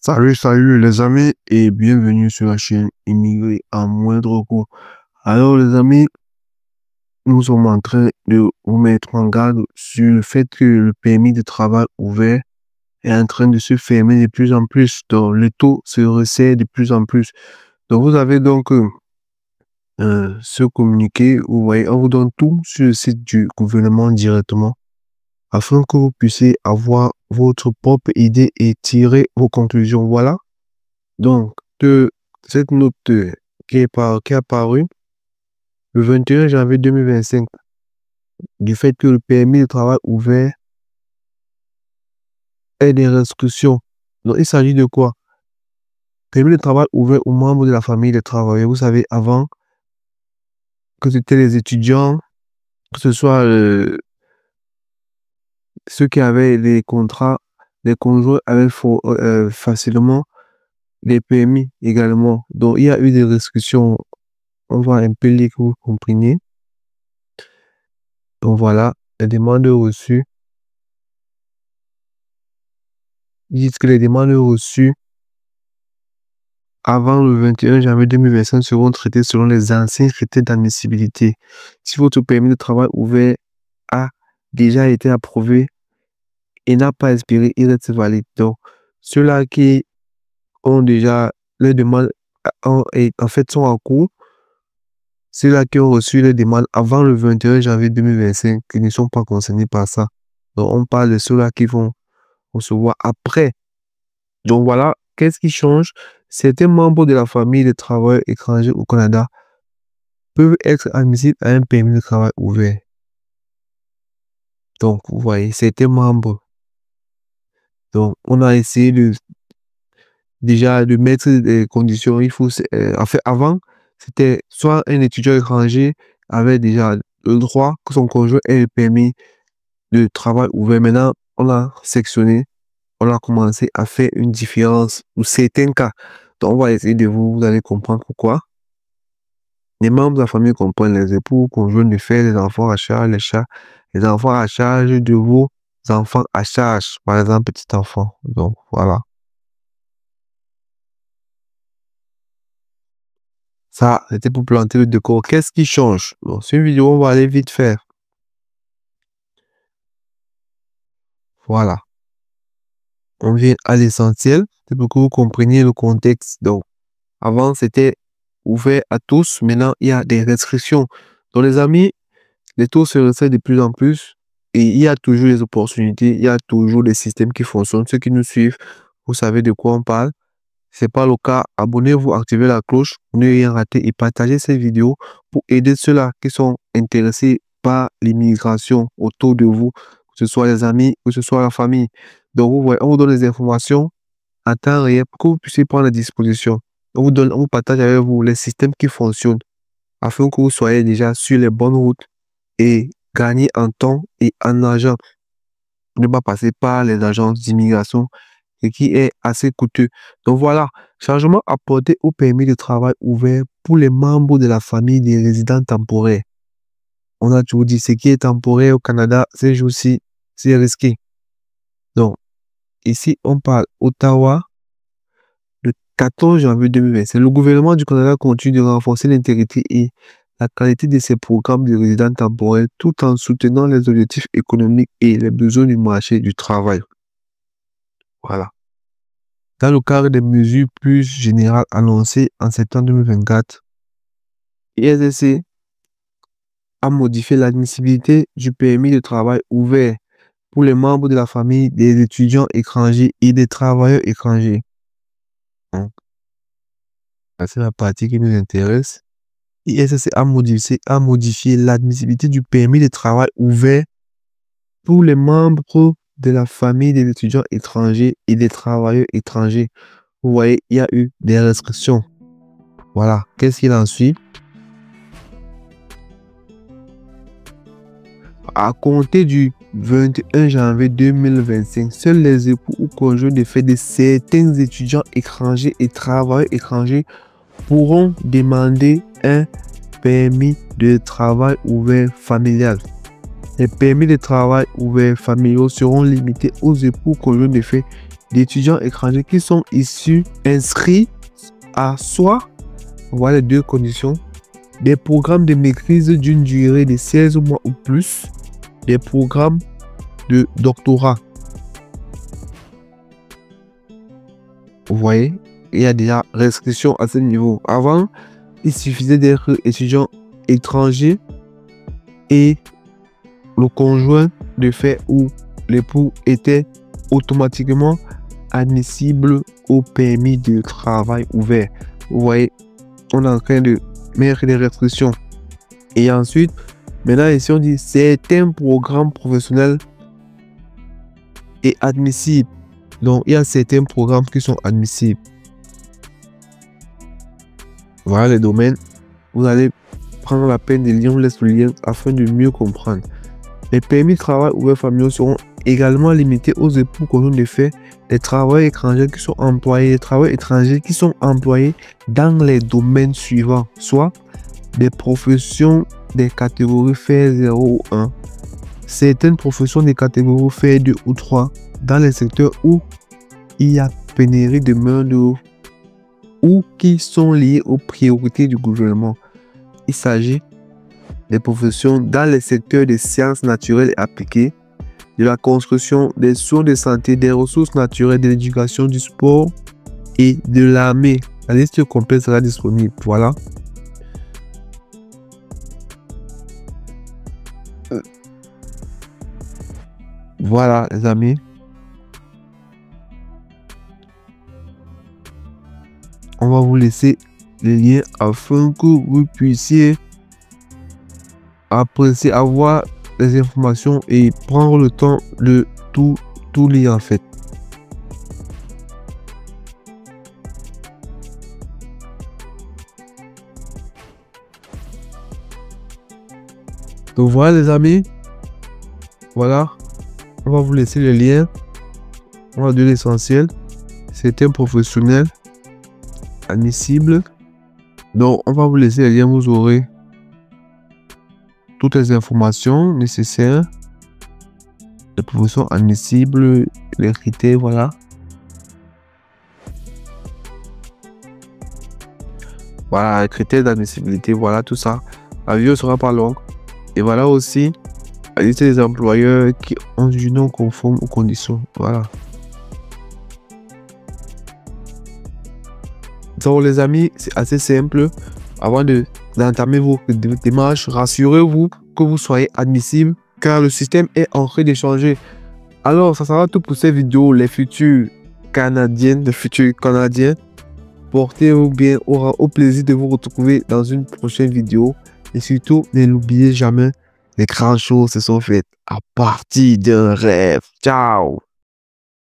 Salut les amis et bienvenue sur la chaîne Immigré à moindre coût. Alors les amis, nous sommes en train de vous mettre en garde sur le fait que le permis de travail ouvert est en train de se fermer de plus en plus. Donc le taux se resserre de plus en plus. Donc vous avez donc ce communiqué, vous voyez, on vous donne tout sur le site du gouvernement directement afin que vous puissiez avoir votre propre idée et tirer vos conclusions. Voilà. Donc, de cette note qui est apparue le 21 janvier 2025, du fait que le permis de travail ouvert ait des restrictions. Donc, il s'agit de quoi? Permis de travail ouvert aux membres de la famille des travailleurs. Vous savez, avant, que c'était les étudiants, que ce soit ceux qui avaient les contrats, les conjoints avaient facilement des permis également. Donc, il y a eu des restrictions. On va un peu lire que vous compreniez. Donc, voilà, les demandes reçues. Ils disent que les demandes reçues avant le 21 janvier 2025 seront traitées selon les anciens critères d'admissibilité. Si votre permis de travail ouvert a déjà été approuvé et n'a pas expiré, il reste valide. Donc, ceux-là qui ont déjà les demandes en fait sont en cours, ceux-là qui ont reçu les demandes avant le 21 janvier 2025 qui ne sont pas concernés par ça. Donc, on parle de ceux-là qui vont recevoir après. Donc voilà, qu'est-ce qui change? Certains membres de la famille des travailleurs étrangers au Canada peuvent être admissibles à un permis de travail ouvert. Donc, vous voyez, certains membres. Donc, on a essayé déjà de mettre des conditions. Il faut, en fait, avant, c'était soit un étudiant étranger avait déjà le droit que son conjoint ait le permis de travail ouvert. Maintenant, on a sectionné, on a commencé à faire une différence pour certains cas. Donc, on va essayer de vous allez comprendre pourquoi. Les membres de la famille comprennent les époux, conjoints de faire les enfants à charge, les enfants à charge de vos enfants à charge, par exemple, petit enfant. Donc, voilà. Ça, c'était pour planter le décor. Qu'est-ce qui change? Bon, c'est une vidéo, on va aller vite faire. Voilà. On vient à l'essentiel. C'est pour que vous compreniez le contexte. Donc, avant, c'était ouvert à tous. Maintenant, il y a des restrictions. Donc, les amis, les taux se resserrent de plus en plus. Et il y a toujours des opportunités. Il y a toujours des systèmes qui fonctionnent. Ceux qui nous suivent, vous savez de quoi on parle. Si ce n'est pas le cas, abonnez-vous, activez la cloche pour ne rien rater et partagez cette vidéo pour aider ceux-là qui sont intéressés par l'immigration autour de vous, que ce soit les amis, que ce soit la famille. Donc, vous voyez, on vous donne des informations en temps réel pour que vous puissiez prendre les dispositions. On vous partage avec vous les systèmes qui fonctionnent afin que vous soyez déjà sur les bonnes routes et gagner en temps et en argent. Ne pas passer par les agences d'immigration et qui est assez coûteux. Donc voilà, changement apporté au permis de travail ouvert pour les membres de la famille des résidents temporaires. On a toujours dit ce qui est temporaire au Canada, ces jours-ci, c'est risqué. Donc, ici, on parle Ottawa, le 14 janvier 2020. Le gouvernement du Canada continue de renforcer l'intégrité et la qualité de ses programmes de résidents temporaires tout en soutenant les objectifs économiques et les besoins du marché du travail. Voilà. Dans le cadre des mesures plus générales annoncées en septembre 2024, ISSC a modifié l'admissibilité du permis de travail ouvert pour les membres de la famille des étudiants étrangers et des travailleurs étrangers. Donc, c'est la partie qui nous intéresse. ISSC a modifié l'admissibilité du permis de travail ouvert pour les membres de la famille des étudiants étrangers et des travailleurs étrangers. Vous voyez, il y a eu des restrictions. Voilà, qu'est-ce qu'il en suit? À compter du 21 janvier 2025, seuls les époux ou conjoints de fait de certains étudiants étrangers et travailleurs étrangers pourront demander un permis de travail ouvert familial. Les permis de travail ouverts familiaux seront limités aux époux conjoints de fait d'étudiants étrangers qui sont inscrits à soit, voilà les deux conditions, des programmes de maîtrise d'une durée de 16 mois ou plus, des programmes de doctorat. Vous voyez, il y a déjà restriction à ce niveau. Avant, il suffisait d'être étudiant étranger et le conjoint de fait ou l'époux était automatiquement admissible au permis de travail ouvert. Vous voyez, on est en train de mettre des restrictions. Et ensuite, maintenant ici on dit certains programmes professionnels est admissible. Donc, il y a certains programmes qui sont admissibles. Voilà les domaines. Vous allez prendre la peine de lire, on laisse le lien afin de mieux comprendre. Les permis de travail ouverts familiaux seront également limités aux époux conjoints de fait des travailleurs étrangers qui sont employés, dans les domaines suivants, soit des professions des catégories FAIR 0 ou 1, certaines professions des catégories FAIR 2 ou 3, dans les secteurs où il y a pénurie de main-d'œuvre ou qui sont liés aux priorités du gouvernement. Il s'agit des professions dans les secteurs des sciences naturelles et appliquées, de la construction, des soins de santé, des ressources naturelles, de l'éducation, du sport et de l'armée. La liste complète sera disponible. Voilà. Voilà les amis. On va vous laisser les liens afin que vous puissiez apprécier, avoir les informations et prendre le temps de tout lire en fait. Donc voilà les amis. Voilà. On va vous laisser les liens. On va donner l'essentiel. C'est un professionnel admissible. Donc on va vous laisser les liens. Vous aurez toutes les informations nécessaires. Les professions admissibles, les critères, voilà. Voilà, les critères d'admissibilité, voilà tout ça. La vidéo sera pas longue. Et voilà aussi la liste des employeurs qui ont du non conforme aux conditions. Voilà. Donc les amis, c'est assez simple. Avant d'entamer vos démarches, rassurez-vous que vous soyez admissible car le système est en train de changer. Alors, ça sera tout pour cette vidéo. Les futurs Canadiens, portez-vous bien, aura au plaisir de vous retrouver dans une prochaine vidéo. Et surtout, ne l'oubliez jamais, les grandes choses se sont faites à partir d'un rêve. Ciao!